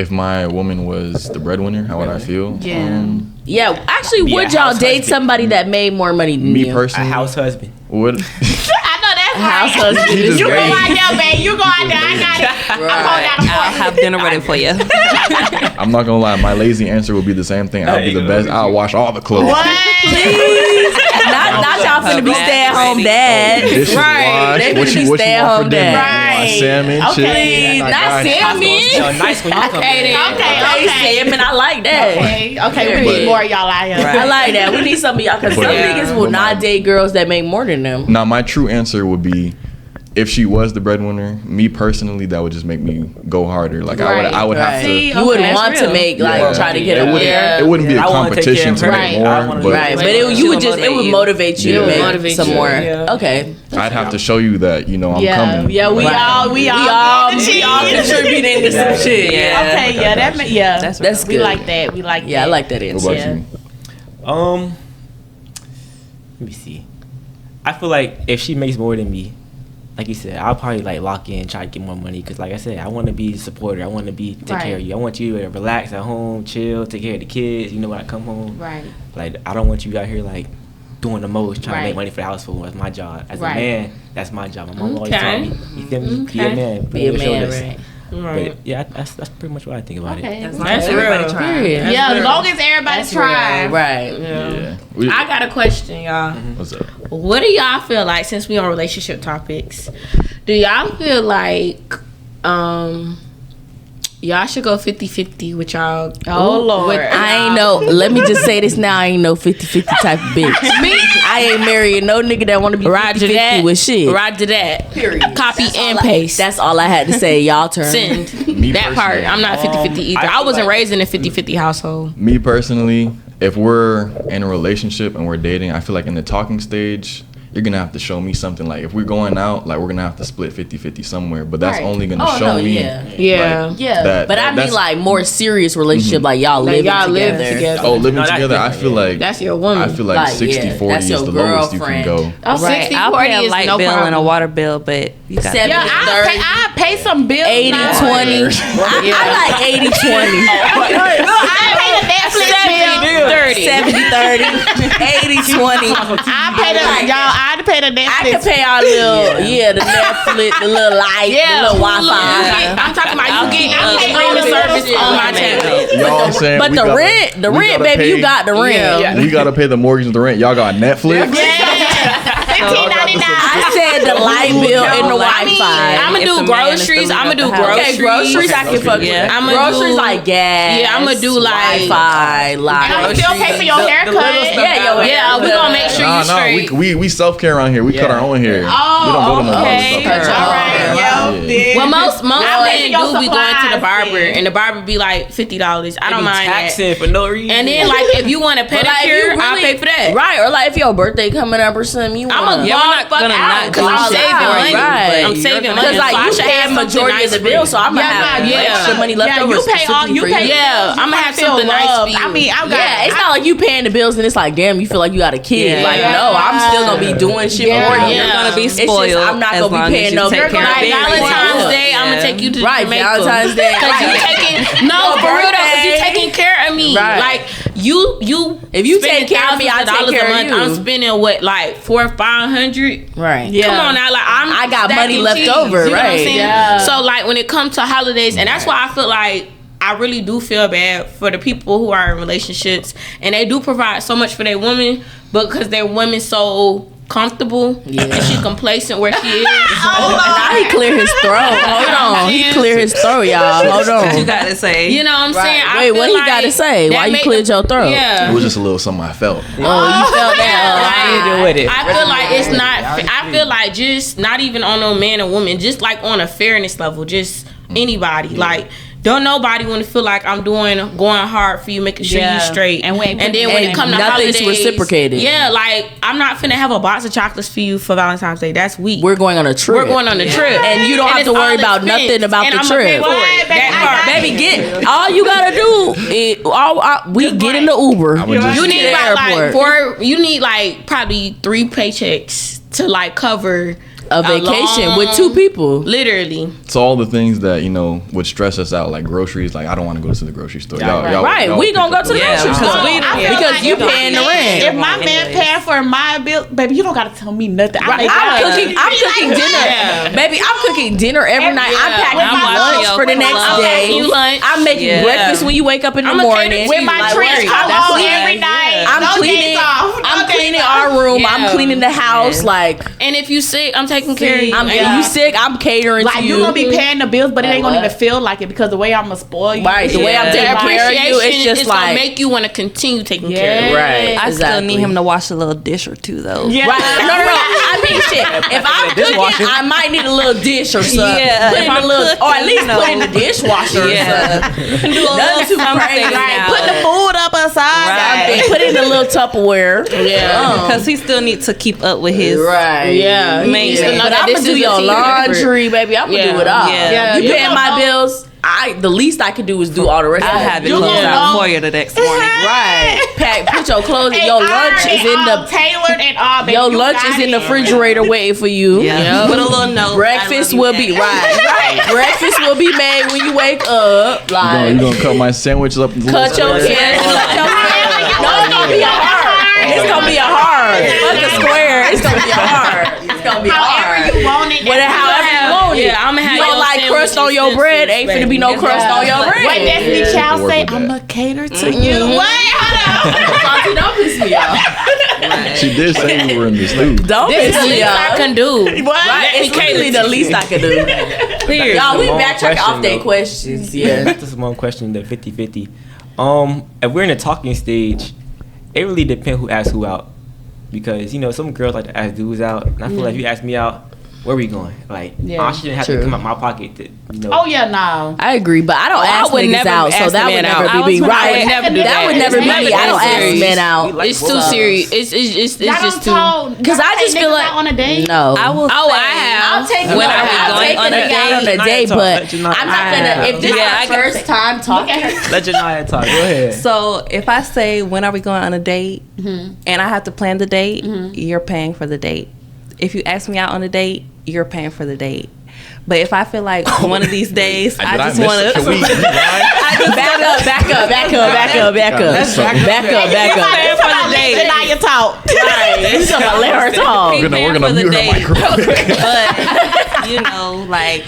If my woman was the breadwinner, how would I feel? Yeah, actually, would y'all date somebody that made more money than Me you? personally, A house husband. would. I know that's House right. husband is You go great. out there, babe. You go out there. I got it. I'm going down the I'll have dinner ready for you. I'm not gonna lie, my lazy answer would be the same thing. I'll be the best. I'll wash all the clothes. Please. Not y'all finna be stay-at-home dad. Dishes washed. They What finna be you want for stay-at-home dinner? dad. You want salmon, Okay. chicken? Not salmon. Nice when you come Okay, in. okay. Salmon, I like that. Okay. We need more of y'all out here. I like that. We need some of y'all because some niggas will not date girls that make more than them. Now, my true answer would be, if she was the breadwinner, me personally, that would just make me go harder. Like I would have to. See, You wouldn't want to make try to get it up wouldn't, there. it wouldn't be a I wanna take competition to care of make her. I more, wanna but do Right, but it would motivate you to make some more. Okay. I'd have to show you that, I'm coming. Yeah, we all contributing to some shit. Okay, That's we good. like that. We like that. Yeah, I like that What answer. about you? Let me see. I feel like if she makes more than me, like you said, I'll probably like lock in, try to get more money. Cause like I said, I want to be a supporter. I want to take care of you. I want you to relax at home, chill, take care of the kids. When I come home, Right. Like I don't want you out here like doing the most, trying to make money for the household. That's my job. As a man, that's my job. My mom always told me, you feel me? Be a man. Be a man, right? But yeah, that's pretty much what I think about it. That's real. Period. Yeah, as long as everybody's trying. Right. Yeah. I got a question, y'all. What's up? What do y'all feel like, since we on relationship topics, do y'all feel like y'all should go 50-50 with y'all? Oh, Lord. I ain't no, let me just say this now, I ain't no 50-50 type of bitch. Me? I ain't marrying no nigga that want to be 50-50 with shit. Roger that. Period. Copy That's and all paste. That's all I had to say. Y'all turn. Send. Me That part. personally, I'm not 50-50 either. I feel wasn't like- raised in a 50-50 household. Me personally, if we're in a relationship and we're dating, I feel like in the talking stage, you're gonna have to show me something. Like if we're going out, like we're gonna have to split 50-50 somewhere, but that's Right. only gonna Oh, show no, me yeah. Yeah. Yeah, that- but I mean that's- like more serious relationship, like y'all living y'all live together. together. oh, living No, that's together, I different, feel like That's your woman. I feel like Like, yeah, 60-40 that's is your the lowest you can girlfriend. go. Oh, Right. I'll 60-40 pay a is light no bill problem. and a water bill, but you got 70, Yeah, I pay some bills. 80-20. I like 80-20. I pay the Netflix bill. 30. 70-30. 80-20. I pay the I pay the I Netflix. can pay our little, the Netflix, the little light, the little Wi-Fi. I'm talking about you getting I'll pay all streaming the service bills. on my tablet. You know what I'm saying? But We the gotta- rent, we gotta baby, you pay- got the rent. We gotta pay the mortgage and the rent. Y'all got Netflix? $15.99. I said the light bill and the Wi-Fi. I'm gonna If do the man is the groceries. leader I'm of gonna do the house. groceries. Okay, groceries I can fuck with. Yeah. I'ma Groceries do- like gas. Yeah, I'ma do like Wi-Fi, like. I'm still pay for your haircut. Yeah, we gonna make sure you Nah, straight. we self-care around here. We cut our own hair. We don't go to no okay. other stuff. All right, Yeah. Well, most I'll pay for men your do be going to the supplies, barber, then. and the barber be like $50. I don't mind that. taxing for no reason. And then like if you want a But, like, if you pedicure, I'll really- pay for that. Right, or like if your birthday coming up or something, you I'm wanna. a Yeah, we're not fuck gonna out not because do I'm shit saving for money. you, right. I'm saving money. Because like So I you should pay have the majority of the bill, so I'm gonna have extra money left over. You pay all. You specifically for pay. Yeah, I'm gonna have something nice for you. I mean, I got. Yeah, it's not like you paying the bills and it's like, damn, you feel like you got a kid. Yeah. Like, no, I'm still gonna be doing shit for you. You're gonna be It's just, spoiled. I'm not as gonna long be as paying you no. take care of Like baby. Valentine's Yeah. Day, I'm gonna take you to Right, Jamaica. Valentine's Day. Cause you Right. taking no for real though, cause you taking care of me. Right. Like you. If you spending take care of me, I thousands take dollars care a of month. you. I'm spending what like $400-500. Right. Come on now, like I got money stacking left cheese, over, you know what I'm right. saying? Yeah. So like when it comes to holidays, and that's why I feel like I really do feel bad for the people who are in relationships and they do provide so much for their woman, but because their woman so comfortable and she complacent where she is. Now he clear his throat. Hold on. He clear his throat, y'all. Hold What you on. gotta say? You know what I'm saying? I Wait, feel what he like gotta say? that Why you make cleared the- your throat? It Yeah. was just a little something I felt. Oh, you felt that? Deal with it. I feel like it's not. I feel like just not even on no man or woman, just like on a fairness level, just anybody. Like don't nobody want to feel like I'm going hard for you, making sure you straight. And when then when it come to nothing's holidays, reciprocated. Yeah, like I'm not finna have a box of chocolates for you for Valentine's Day. That's weak. We're going on a trip. We're going on a trip, And you don't have it's to worry all about expense, nothing about and the I'ma trip. pay for it. Right, baby, That I part. got Baby, get all you gotta do is we get in the Uber. I would just- You to need the about like airport. you need like probably 3 paychecks to like cover a vacation long- with 2 people. Literally. So all the things that would stress us out, like groceries. Like I don't want to go to the grocery store. Right, we gonna go to the grocery store because you paying the rent. If my man paying for my bill, baby, you don't gotta tell me nothing. I'm cooking dinner, baby. I'm cooking dinner every night. I'm packing lunch for the next day. I'm making breakfast when you wake up in the morning. With my treats come home every night. I'm cleaning our room. I'm cleaning the house. Like, and if you sick, I'm taking care of you. If you sick, I'm catering to you. You gonna be paying the bills, but it ain't gonna even feel like it because the way I'm gonna spoil you. Right, the way I'm taking care of you, it's just like gonna make you want to continue taking care of you. Right. I still need him to wash a little dish or 2 though. Yeah. Right. No. I mean, shit. If I'm cooking, I might need a little dish or something. Yeah. Put in a little, or at least put in the dishwasher. Yeah. Do a little too crazy. Right. Put the food up aside. Right. Put in a little Tupperware. Yeah. Because he still needs to keep up with his Yeah. main Yeah. But I'm gonna do your laundry, baby. I'm gonna do it all. Yeah. You paying my bills. The least I can do is do all the rest of I it. have it closed out for you the next morning. Right. Put your clothes. Your lunch is in the tailored and all. Baby, your lunch is in the refrigerator waiting for you. Yeah. Put a little note. Breakfast will be right. Breakfast will be made when you wake up. Like you gonna cut my sandwiches up. cut your sandwich. No, it's gonna be a hard. It's gonna be a hard. Fuck a square. It's gonna be a hard. It's gonna be hard. However you want it. However you want it. Yeah, I'm gonna have you don't like crust on your bread. Ain't finna be no crust on your bread. What Destiny Child say? Work with I'ma cater to you. Wait, Santi, don't piss me off. She did say we were in this too. Don't This piss is the me least I off. can do. Right, it's literally the least I can do. Here's Y'all, we a long backtrack off question, their though. questions. Yeah. This is one question, the 50-50. If we're in a talking stage, it really depends who asks who out. Because, some girls like to ask dudes out. And I feel like if you ask me out, where we going? Like, I shouldn't have to come out my pocket to, Oh yeah, no. I agree, but I don't ask would niggas never out, so ask that the would man never out. be I right. would never do That that. would never It's be never me. I don't that ask serious. men out. It's too serious. It's Y'all just too. told. Because I just feel like on a date. no. I will. Oh, say, I have. I'll take When are we going on a out on a date? date, Let but you know. I'm not gonna. If this is Yeah, I our can first time talking, Let your know talk. Go ahead. So if I say when are we going on a date, and I have to plan the date, you're paying for the date. If you ask me out on a date, you're paying for the date. But if I feel like one of these days I just want Can we to, rewind? back up. Paying for the date. Deny your talk. Right, you talking about let her talk. Be We're paying gonna for the mute her date. microphone. But like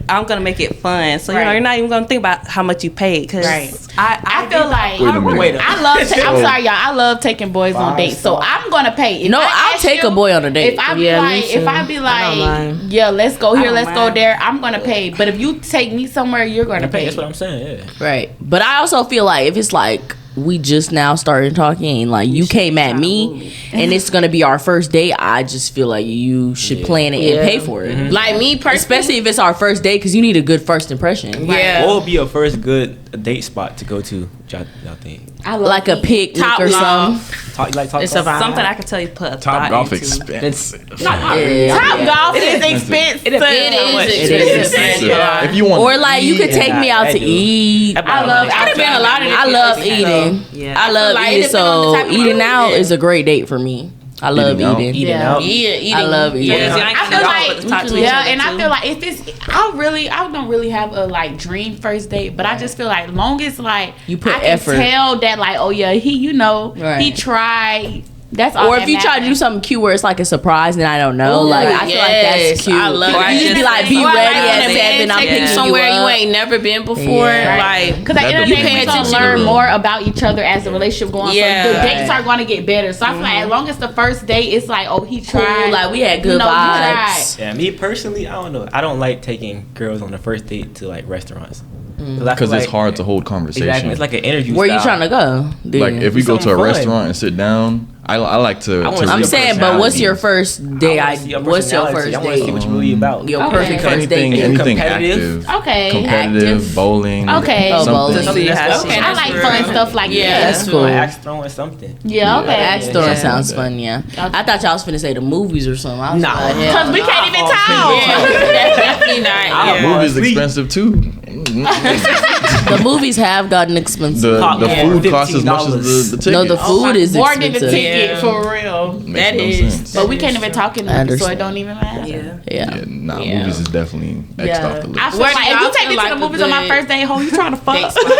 I'm gonna make it fun, so Right. you're not even gonna think about how much you paid because Right. I I feel like Wait a minute. I love. I'm sorry, y'all. I love taking boys on dates, so I'm gonna pay. If No, I I'll ask take you- a boy on a date. If I be Yeah, me like, too. if I be like, mind. yeah, let's go here, don't let's go mind. there, I'm gonna pay. But if you take me somewhere, you're gonna pay. That's what I'm saying, yeah. Right. But I also feel like if it's like we just now started talking, like you came at me and it's gonna be our first date, I just feel like you should plan it and pay for it. Like me personally. Especially if it's our first date, because you need a good first impression. Yeah. What would be your first good date spot to go to? Y'all think? I love Like a picnic Top or golf. something. Talk It's a golf? vibe. something I can tell you put a Top thought golf into. expensive. Yeah. Top golf is expensive. It is expensive. Yeah. If you want, Or like you could take me out to eat. I love I done been a lot of I love eating. Yeah. I love like it eating. depend on the So type of eating food. out is a great date for me. I love Eating out. eating. Eating Yeah. out. Yeah, eating. I love eating. Yeah, see, I ain't I gonna feel go like with the top to each other, and I too. feel like if it's I don't really have a like dream first date, but I just feel like long as like You put I can effort. tell that like oh yeah he Right. he tried. That's all. Or that if you try to do matters. something cute where it's like a surprise and I don't know, like I feel like that's cute. I love Or that. you just be like, be Or ready like at when a man 7. I'm take picking you you somewhere you up. ain't never been before. Yeah. Like, Because at the end of the day, we're going to learn more about each other as the relationship goes on. Yeah. So the dates are going to get better. So I feel like as long as the first date, it's like, oh, he tried. Like we had good You vibes. Yeah, me personally, I don't know. I don't like taking girls on the first date to like restaurants. because it's hard to hold conversation. Exactly. It's like an interview. Where you style. trying to go? Like if we go to a something fun. restaurant and sit down, I like to. I wanna to see I'm your saying, but what's personality. your first date? What's your first I want to see date? what you really about. Your Okay. perfect first anything, date. anything Competitive? active. Okay. Competitive, Active. bowling. Okay. Oh, something. bowling. To see how she Okay, I like fun stuff like Yeah, that. That's cool. Axe throwing something. Yeah, okay. Axe throwing Yeah. sounds fun, yeah. I thought y'all was finna say the movies or something. I was Nah. like, Because we can't even talk. Yeah, that's definitely not. Yeah. Yeah. Movies expensive too. The movies have gotten expensive. The Yeah. food costs as much as the ticket. No, the food is more than the expensive. ticket Yeah. for real. Makes that no is- sense. But we can't even talk in I movies, so it understand. don't even matter. Yeah. Yeah. Yeah, nah, Yeah. movies is definitely X'd off the I list. feel Where do like if y'all you take feel me like to a the movies on my good first day home, you trying to fuck. date spot?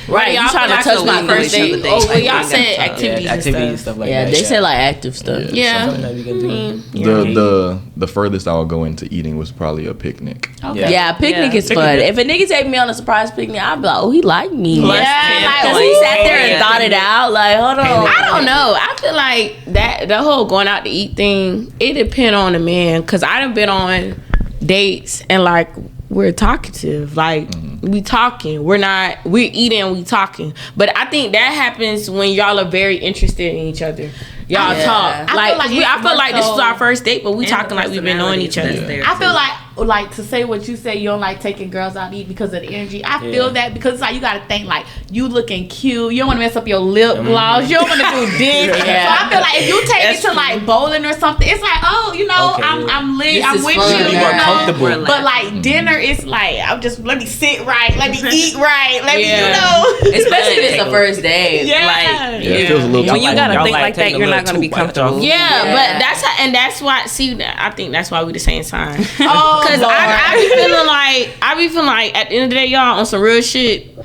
Right, Y'all you trying to feel touch like my a first we date? know the Oh, dates, well, like, y'all we said ain't got activities, activities and stuff. like Yeah, that. they say like active stuff. Yeah. Something that we can do. The furthest I would go into eating was probably a picnic. Okay. Yeah, picnic Yeah. is fun. If a nigga take me on a surprise picnic, I'd be like, oh, he like me. Yeah, Because like, he sat there and yeah. thought it out. Like, hold on. I don't know. I feel like that the whole going out to eat thing, it depend on the man. Cause I done been on dates and like we're talkative. Like we talking. We're eating, we talking. But I think that happens when y'all are very interested in each other. Y'all Yeah. talk. I feel Like, like I it's feel like this more was so- our first date, but we talking like we've been knowing each other. I feel like to say what you say, you don't like taking girls out to eat because of the energy. I feel that because it's like you gotta think like you looking cute. You don't want to mess up your lip gloss. You don't want to do this. Yeah. So I feel like if you take me to like bowling or something, it's like, oh, you know, Okay, I'm lit. This I'm is with fun. you. Be You more know? comfortable. But like dinner, it's like I'm just let me sit right, let me eat right, let me Yeah. you know. Especially if it's the first date. Yeah. Like, Yeah, it feels a little When too you gotta long. think like that, you're not gonna be comfortable. Yeah, Yeah. but that's why. See, I think that's why we the same sign. Oh, Cause Lord. I be feeling like at the end of the day, y'all on some real shit.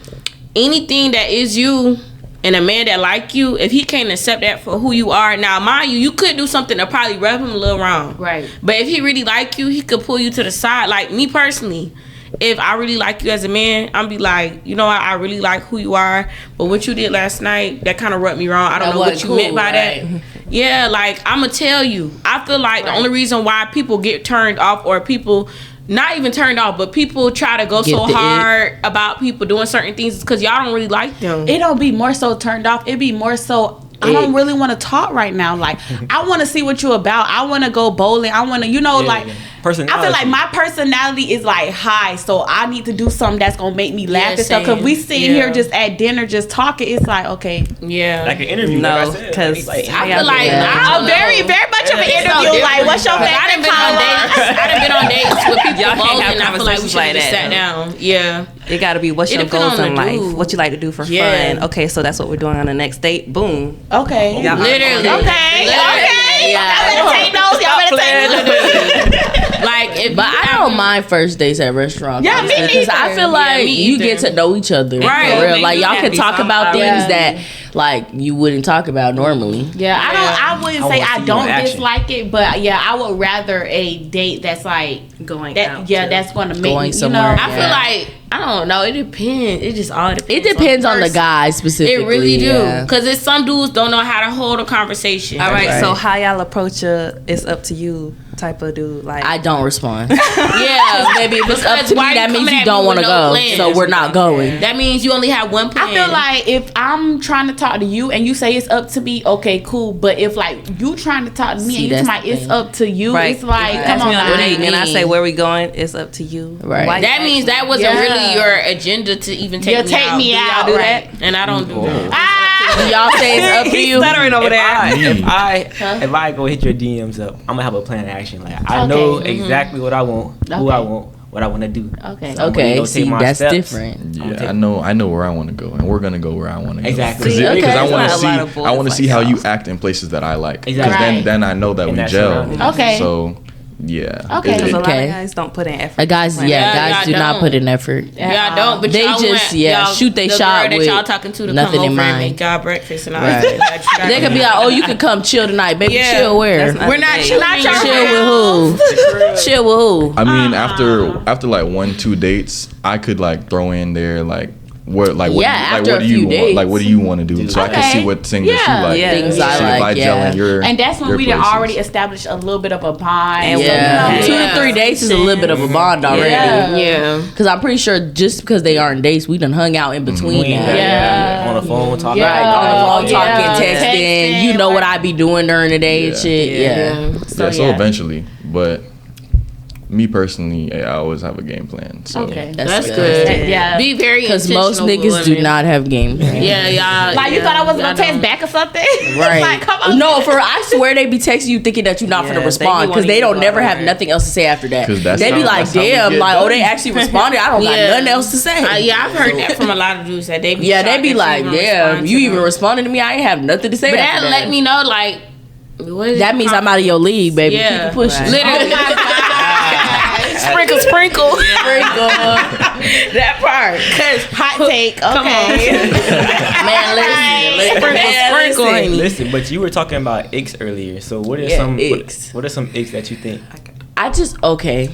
Anything that is you and a man that like you, if he can't accept that for who you are, now mind you, you could do something to probably rub him a little wrong. Right. But if he really like you, he could pull you to the side. Like me personally, if I really like you as a man, I'm be like, you know what, I really like who you are, but what you did last night, that kind of rubbed me wrong. I don't That know what wasn't you meant cool, by right? that. Yeah, like I'ma tell you. I feel like the only reason why people get turned off or people not even turned off, but people try to go Get so the hard about people doing certain things is because y'all don't really like them. It don't be more so turned off. It be more so I don't really want to talk right now. Like I want to see what you about. I want to go bowling. I want to, you know, like Personality. I feel like my personality is like high, so I need to do something that's gonna make me laugh and stuff. Cause same. we sitting here just at dinner, just talking. It's like okay, Yeah. like an interview. No, like I said. 'cause Like, I feel like Yeah. I don't very know. very much of an It's so interview. Like different. what's your I done favorite been on color? dates. I done been on dates with people Y'all can't bowling, have and I feel like we conversations should have like just that. sat down. Yeah. It gotta be what's It your depend goals on in the life, dude. what you like to do for Yeah. fun. Okay, so that's what we're doing on the next date. Boom. Okay, Y'all- Literally. okay, okay. Yeah. Y'all better take notes. Y'all better take notes. Like, if But you I have- don't mind first dates at restaurants. Yeah, me Because I neither. feel like me you either. get to know each other. Right. For real. Maybe Like y'all that can be talk something about things already. that like you wouldn't talk about normally. Yeah, I wouldn't I say wanna see I you in don't action. dislike it, but yeah, I would rather a date that's like Going that. out. Yeah, too. that's gonna make Going me, you somewhere. know. I feel like I don't know. It depends. It just all depends. It depends on the person. guy specifically. It really do. yeah. Cause it's some dudes don't know how to hold a conversation. All right, Right. so how y'all approach it's up to you type of dude. Like I don't respond. Yeah, Maybe if it's up to why me, you that means coming you at don't me want to with no go. plan? So we're not going. That means you only have one plan. I feel like if I'm trying to talk to you and you say it's up to me, okay, cool. But if like you trying to talk to me See, and you that's tell me the it's thing. up to you, right. it's like If you come ask on me on now. a date and I mean? say where we going, it's up to you. Right. Why you that means that asking? wasn't Yeah. really your agenda to even take Yeah, me take out. me Do y'all out, do right. that? And I don't do that. Ah! Y'all say it's up to He's you. stuttering over there. If I go hit your DMs up, I'm gonna have a plan of action. Like I Okay. know exactly what I want, who I Okay. want, what I want to do. Okay. So I'm Okay, gonna go see, take my that's steps. different. Yeah, I know where I want to go, and we're gonna go where I want to go. Exactly. Because See, okay. I want to There's see, not a lot of boys I want to see like how you y'all. act in places that I like. Because Exactly. then I know that In we that gel. surrounding. Okay. So yeah. Okay. Because a lot Okay. of guys don't put in effort. Guys, Plan. yeah, Yeah, guys do y'all not don't. put in effort. Y'all don't, but They y'all just, want, yeah, y'all, shoot they the shot girl that with y'all talking to nothing come in over and mind. make y'all breakfast and all Right. that. They could be like, oh, you could come chill tonight, baby. Yeah. Chill where? That's We're not Chill chilling. Chill with who? Chill with who? I mean, after like 1-2 dates, I could like throw in there like what Yeah, after what a do you few want? dates. Like what do you want to do? So I can Okay. see what things Yeah. that you like. Yeah. Things See I if like, I gel yeah. in your And that's when your we done places. already established a little bit of a bond. And Yeah, Yeah. 2 to Yeah. 3 dates is a little bit of a bond already. Yeah. Yeah. Because I'm pretty sure just because they aren't dates, we done hung out in between We ain't that. Yeah. on the phone talking. Yeah. Right, on the phone talking, Yeah. texting. You know what I be doing during the day and Yeah. shit. Yeah. Yeah. So eventually, but me personally, I always have a game plan. So Okay. That's good. Yeah. Be very Because most intentional with niggas do women. not have game plans. Yeah, y'all. Like you yeah, thought I wasn't y'all gonna text don't. back or something? Right. Like, come on. No, I swear they be texting you thinking that you're not Yeah, gonna they respond be because they wanting don't you never to have go nothing else to say after that. 'Cause that's They be how- like, that's how we damn, get like, done. oh, they actually responded. I don't Yeah. got nothing else to say. Yeah, I've heard that from a lot of dudes that they be Yeah, they shocked be that like, you damn, respond you to even them. responded to me. I ain't have nothing to say. But after that let me know, like, what is That it means called? I'm out of your league, baby. Yeah. Keep it pushing. Literally. Sprinkle, sprinkle. Sprinkle. That part. Hot take. Okay. Man, listen. Sprinkle, honey. Listen, but you were talking about icks earlier. So what are Yeah, some icks. what are some icks that you think? I just, okay.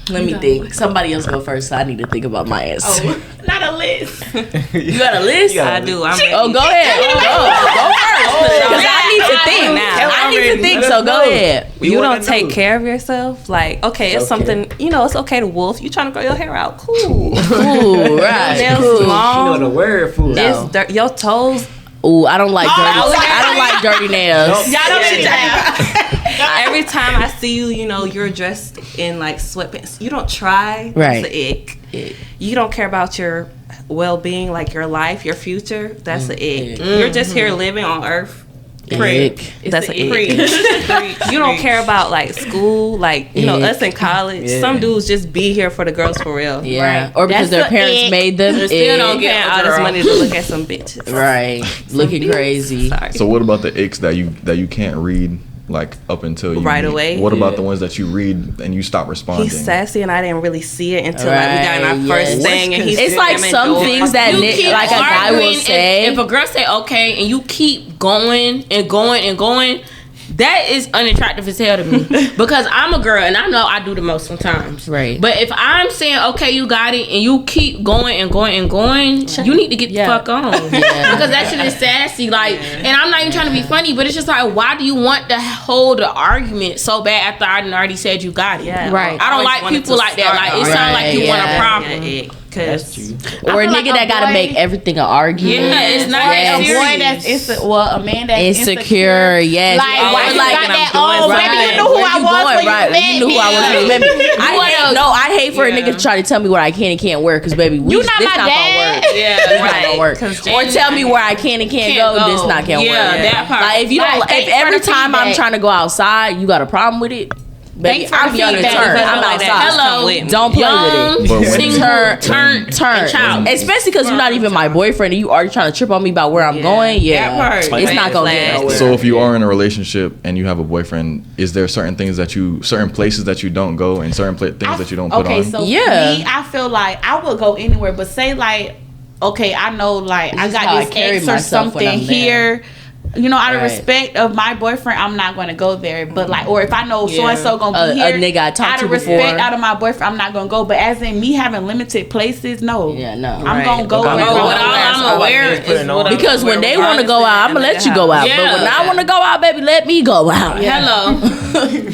Let me think. Somebody else go first, so I need to think about my answer. Oh, not a list. You got a list? You got I do. I'm ready. Oh, go ahead. Go first. Because I need to think. now. I need to think, Let so us go know. ahead. We You wanna don't take know. care of yourself. Like, okay, it's Okay. something, it's okay to wolf. You trying to grow your hair out. Cool. Ooh, right. Nails Cool. You know long. the word fool. No. It's dirt. Your toes. Ooh, I don't like dirty. I don't like dirty nails. Y'all don't need that. Every time I see you, you're dressed in like sweatpants. You don't try. Right. That's an ick. You don't care about your well-being, like your life, your future. That's an ick. You're just here living on Earth. Ick. That's an ick. You don't care about like school, like us in college. Yeah. Some dudes just be here for the girls for real. Yeah. Right. Or because That's their a parents ick. made them. Still don't Ick. get Paying all this money to look at some bitches. Right. Looking dudes. crazy. Sorry. So what about the icks that you can't read like up until you Right meet? away? What about Yeah. the ones that you read and you stop responding? He's sassy, and I didn't really see it until like we got in our Right, first yes. thing, and he's It's like some things that You keep like a guy will arguing, say. If a girl say okay and you keep going and going and going, that is unattractive as hell to me. Because I'm a girl and I know I do the most sometimes. Right. But if I'm saying okay, you got it, and you keep going and going and going, you need to get Yeah. the fuck on. Yeah. Because that shit is sassy. Like, and I'm not even trying to be funny, but it's just like, why do you want to hold the argument so bad after I already said you got it? Yeah, Right. I don't like people like that. Like, it sounds like you want a Yeah. problem. That's true. Or a feel like nigga a that gotta boy- make everything an argument. Yeah, it's not Or that a serious. boy that's a man that's Insecure, yes. Like, Oh, why you like, got that? I'm Oh, doing baby, you right. knew who Where I you was going, when you right? met You knew me. who I was when you met me. I hate for a nigga to try to tell me what I can and can't wear, because baby, You not this my not dad. gonna work. Yeah, This not right. gonna work. Or tell me where I can and can't go. This not gonna Yeah, work. that part. Like if you don't, Like, if thanks for every the time I'm feedback. trying to go outside, you got a problem with it. Baby, Thanks for I'm the young and feedback. turn. I'm Like that. outside. Hello. With me. Don't play with it. But when- single, Turn. and child. Especially because you're not even my boyfriend and you already trying to trip on me about where I'm going. Yeah, That part. it's not gonna get Flag. nowhere. So if you are in a relationship and you have a boyfriend, is there certain places that you don't go and certain things that you don't put on? So Yeah. for me, I feel like I would go anywhere, but say like, okay, I know like This I is how I got this carry ex or myself when something I'm there. here. Out of Right. respect of my boyfriend, I'm not going to go there. But like, or if I know so and so gonna be A here, nigga I talked out to of respect, before. out of my boyfriend, I'm not gonna go. But as in me having limited places, no. Yeah, no. I'm gonna go. Okay. where But what I'm I'm aware is what I'm Because when aware they of. want to go out, I'm gonna let you go out. Yeah. But when I want to go out, baby, let me go out. Hello.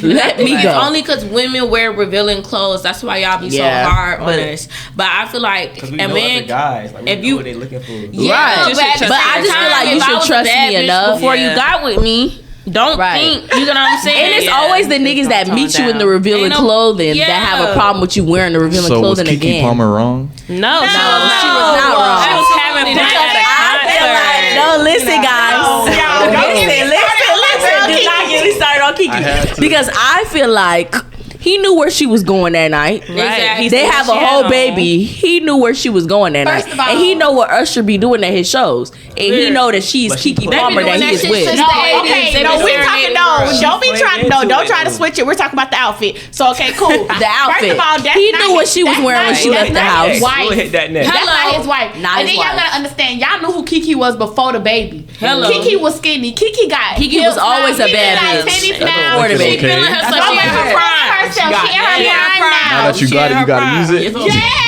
Let me It's go. only because women wear revealing clothes. That's why y'all be Yeah. so hard on But- us. But I feel like Because we a know man. other guys. Like, we if know you- what they looking for. Yeah, Right. but, You should at the trust same me. I just feel like time, you if I should was a trust bad me bitch enough. before you Yeah. got with me. Don't Right. think, you know what I'm saying? And it's Yeah. always the Just niggas don't that tone meet you in the down. revealing Ain't no- clothing that have a Yeah. problem with you wearing the revealing So was clothing Kiki again. Palmer wrong? No, she was not wrong. She was having fun at a concert. No, listen, guys. Listen. Do not get me started on I Kiki had to. because I feel like he knew where she was going that night. Exactly. They have a whole baby. He knew where she was going that First night, of all- and he know what Usher be doing at his shows, and he know that she's But she Kiki put- Palmer They be that doing he is that with. shit No, since the okay, 80s. no, They we're be talking. serenading No, girls. don't be She trying. played No, into don't it, try to though. switch it. We're talking about the outfit. So okay, cool. The outfit. First of all, that's He not knew what she was that's wearing when not- she that's left the not house. his wife. We'll hit that next. That's Hello. not his wife. Not And his then y'all wife. gotta understand. Y'all knew who Kiki was before the baby. Hello. Kiki was skinny. Kiki got. Kiki hips was always now. a bad Kiki got bitch. titties That now. don't make it She okay. feeling herself. Don't She make in her her prime prime. herself. She in her Yeah, prime prime. Now now. that you got it, you gotta use it.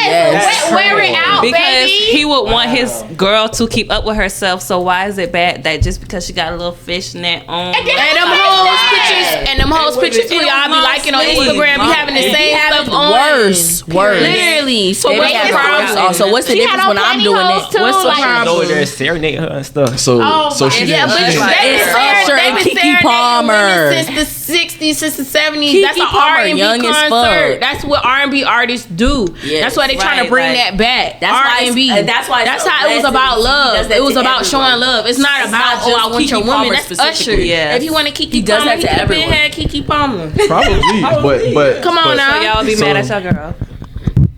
Yes. Wear it out, Because baby. he would want his girl to keep up with herself. So why is it bad that just because she got a little fishnet on? And then And them hoes pictures, and them hoes pictures who y'all be liking on Instagram, be having the same stuff on. Worse. Literally. So They what's be the having worse problem? also. What's the She had difference on when I'm pantyhose, doing it? too, What's the like- problem? Over there serenade her and stuff. So Oh so my she Yeah, didn't. but She didn't they It's been Usher and serenading Kiki women Palmer. since the 60s, since the 70s. Keke That's an Palmer, R&B young as concert. fuck. That's what R&B artists do. Yes. That's why they trying to bring that back. That's why R&B. that's why That's how it was about love. It was about showing love. It's not about not just I want your Keke woman. Palmer That's specifically. Usher. Yes. If he wanted Keke He does Palmer, that he to could have been everyone. had Keke Palmer. Probably, but Come on but- now. So y'all be So- mad at your girl.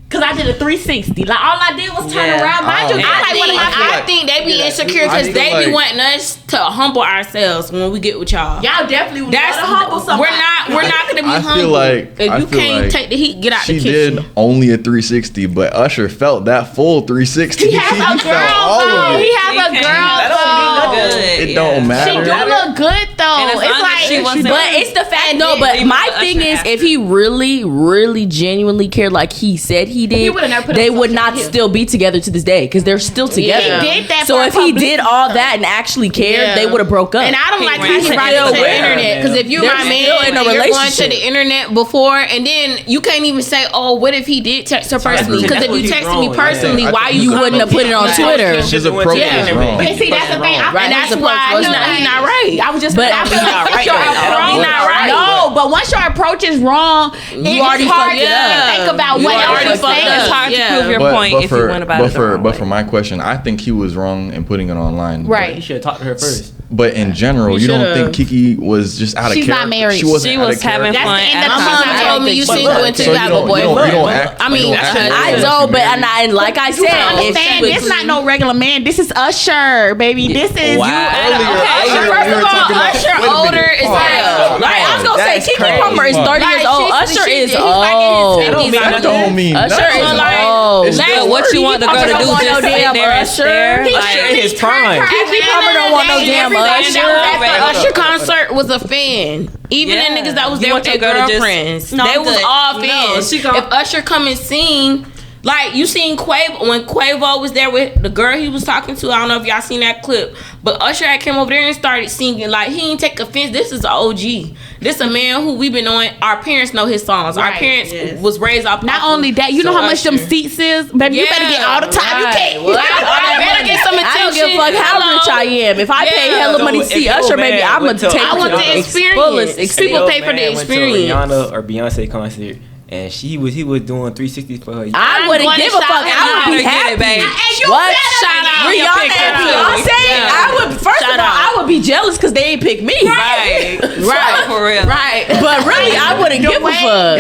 Cause I did a 360. Like all I did was turn Yeah. around. Mind you, Oh. I like one of my I think they be insecure because I they feel be like- wanting us to humble ourselves when we get with y'all. y'all definitely was That's gonna humble somebody. we're not gonna be I humble. feel like- if I you feel can't like take the heat, get out She the kitchen. did only a 360, but Usher felt that full 360. He has a felt girl all of though. it. He has a girl though. It don't matter. She do look good though. And as It's long as like she wasn't- But it's the fact. No, but Leave my Usher thing is, after. if he really, really, genuinely cared like he said he did, He would've never put they up would social not media. still be together to this day because they're still together. He did that So for if he publicity did all that and actually cared, Yeah. they would have broke up. And I don't like how He's he brought it still to the with her, internet. Because if you're They're my man still in a and you're going to relationship. the internet before, and then you can't even say, "Oh, what if he did text her personally?" Because if That's you what he's texted me wrong, personally, yeah. why You wouldn't have put it on Twitter. His approach Yeah. is wrong. But see, that's the thing. Right. And that's His why approach he's was not right. I was just, But I feel he's like not once right your though. approach, He's not right. No, but once your approach is wrong, You already it's hard fucked it to up. think about You what already else fucked saying. up. It's hard to Yeah. prove your point if you went about it the wrong but way. for my question, I think he was wrong in putting it online. Right. You should have talked to her first. But in general, You you don't should've. think Keke was just out of She's character? not married. She wasn't She out was of character. having That's fun. the end at of the my Mom time. told me you But single look, until so you have a you don't boyfriend. act. I mean, you don't act I like I that know, if but you're married. and like I You said, understand? if This not no regular man. This is Usher, baby. This is Wow. Earlier, Okay, earlier first we were of all, talking about- Usher wait a minute. older is Pause. like- right, I was gonna say That's Keke crazy. Palmer is 30 years old. Usher is he's like in his old. 50s. That don't mean Usher nothing. is like- old. It's Like, still What you want the girl to Usher do? don't want Just no sit damn there and Usher. stare? He Like, in his prime. Keke Palmer don't want no damn Everybody that Usher. was at the Usher concert was a fan. Even Yeah. the niggas that was You there want with your their girl to just- girlfriends. No, They I'm was good. all No, fans. she gon- If Usher come and sing, like you seen Quavo when Quavo was there with the girl he was talking to. I don't know if y'all seen that clip, but Usher had came over there and started singing. Like he ain't take offense. This is an OG. This a man who we've been knowing. Our parents know his songs. Our Right. parents Yes. was raised off. not only that. You know how much them seats is, baby. You better get all the time. You Right. can't. Well, I better get some attention. I don't give a fuck how Hello. rich I am. If I pay Yeah. hella money to So see if your Usher, baby, man I'm gonna went to- take I want the fullest experience. People pay for the experience. Rihanna or Beyonce concert, and he was doing 360 for her. I I'm wouldn't going to give a shop fuck. and I would I be get it, happy. babe. And you What? better Shout out. Rihanna Pick and her up. Beyonce. Yeah. I would first Shout of all, out. I would be jealous because they ain't pick me. Right. Right. For real. Right. But really, I wouldn't give a fuck.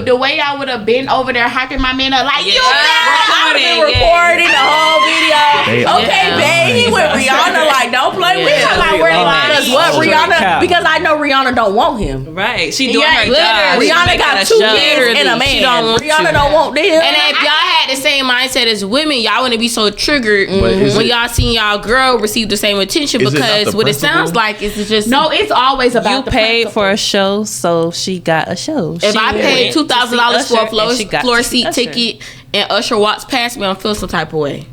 The way I would have been over there hyping my man up, like you Yeah. better. I would have been Recording, recording the whole They video. Okay, are babe, he with Rihanna. Like, don't play with him. Like, Because what Rihanna? Because I know Rihanna don't want him. Right. She doing Yeah, her job. literally. She Rihanna making got a 2 show. kids and a man. She don't want Rihanna to. don't want them. And if y'all had the same mindset as women, y'all wouldn't be so triggered is when it- y'all seen y'all girl receive the same attention Is it not because the what it principle? sounds like is just No, it's always about You the paid principle. for a show, so she got a show. If She I paid went to $2,000 see for a Usher, and she got floor to see seat Usher. ticket and Usher walks past me, I'm feel some type of way.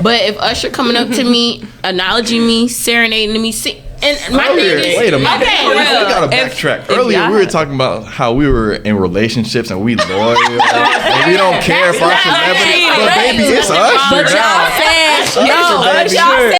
But if Usher coming up to me, acknowledging me, serenading to me, and my Earlier, thing is, wait a minute. okay, we well, gotta if- backtrack. if Earlier, y'all we were had- talking about how we were in relationships and we loyal and we don't care if our celebrity. But baby, it's Usher But y'all now. said, Usher, no, but baby. y'all said